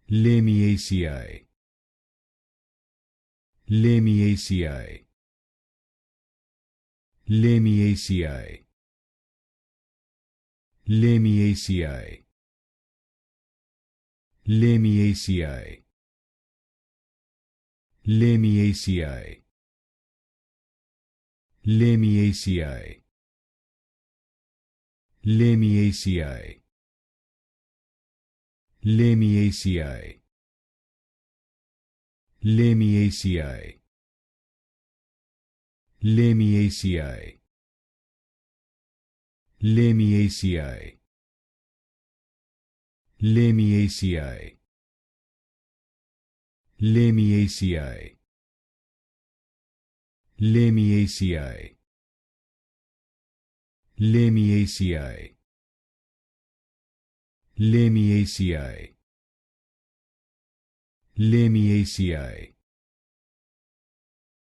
Lamiaceae. Lamiaceae. Lamiaceae. Lamiaceae. Lamiaceae. Lamiaceae. Lamiaceae. Lamiaceae. Lamiaceae. Lamiaceae. Lamiaceae. Lamiaceae. Lamiaceae. Lamiaceae. Lamiaceae. Lamiaceae. Lamiaceae. Lamiaceae.